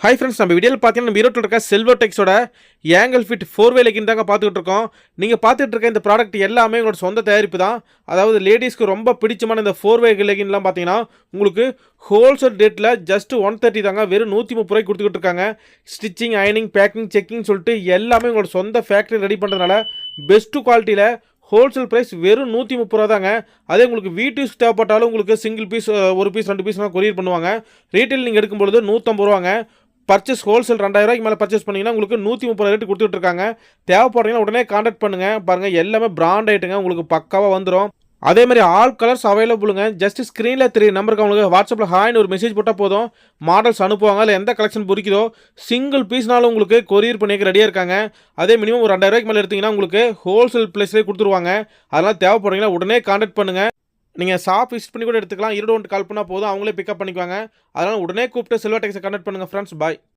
Hi friends, நம்ம வீடியோவில் பார்த்தீங்கன்னா நம்ம ஈரோட்டில் இருக்க செல்வோடெக்ஸோட ஏங்கல் ஃபிட் 4-வே லெகின் தாங்க பார்த்துக்கிட்டு இருக்கோம். நீங்கள் பார்த்துட்டு இருக்க இந்த ப்ராடக்ட் எல்லாமே உங்களோட சொந்த தயாரிப்பு தான். அதாவது லேடிஸ்க்கு ரொம்ப பிடிச்சமான இந்த 4-வே லெகின்லாம் பார்த்தீங்கன்னா உங்களுக்கு ஹோல்சேல் ரேட்டில் ஜஸ்ட் 130 தாங்க, வெறும் 130 ரூபாய்க்கு கொடுத்துக்கிட்டு இருக்காங்க. ஸ்டிச்சிங், அயனிங், பேக்கிங், செக்கிங் சொல்லிட்டு எல்லாமே உங்களோட சொந்த ஃபேக்ட்ரி ரெடி பண்ணுறதுனால பெஸ்ட்டு குவாலிட்டியில் ஹோல்சேல் ப்ரைஸ் வெறும் 130 ரூபா தாங்க. அதே உங்களுக்கு வீட்டு யூஸ் தேவைப்பட்டாலும் உங்களுக்கு சிங்கிள் பீஸ், ஒரு பீஸ், 2 பீஸ்லாம் கொரியர் பண்ணுவாங்க. ரீட்டைல் நீங்கள் எடுக்கும்பொழுது 150 ரூபாங்க. பர்ச்சேஸ் ஹோல்சேல் 2000 ரூபாய்க்கு மேலே பர்ச்சேஸ் பண்ணிங்கன்னா உங்களுக்கு 130 ரேட்டு கொடுத்துட்டு இருக்காங்க. தேவைப்படுறீங்கன்னா உடனே கான்டாக்ட் பண்ணுங்கள். பாருங்கள், எல்லாமே பிராண்ட் ஐட்டுங்க, உங்களுக்கு பக்காவாக வந்துடும். அதே மாதிரி ஆல் கலர்ஸ் அவைலபிளுங்க. ஜஸ்ட் ஸ்க்ரீனில் 3 நம்பருக்கு அவங்களுக்கு வாட்ஸ்அப்பில் ஹாய்னு ஒரு மெசேஜ் போட்டால் போதும், மாடல்ஸ் அனுப்புவாங்க. அதில் எந்த கலெக்ஷன் பிடிக்குதோ சிங்கிள் பீஸ்னாலும் உங்களுக்கு கொரியர் பண்ணிக்க ரெடியாக இருக்காங்க. அதே மினிமம் ஒரு 2000 ரூபாய்க்கு மேலே எடுத்திங்கன்னா உங்களுக்கு ஹோல்சேல் ப்ரைஸ்லேயே கொடுத்துருவாங்க. அதனால் தேவைப்படுறீங்கன்னா உடனே கான்டாக்ட் பண்ணுங்கள். நீங்கள் ஷாப் விசிட் பண்ணி கூட எடுத்துக்கலாம். ஈரோடு கால் பண்ணால் போதும், அவங்களே பிக்கப் பண்ணிக்குவாங்க. அதனால் உடனே கூப்பிட்டு செல்வோடெக்ஸை கான்டாக்ட் பண்ணுங்கள் ஃப்ரெண்ட்ஸ். பாய்.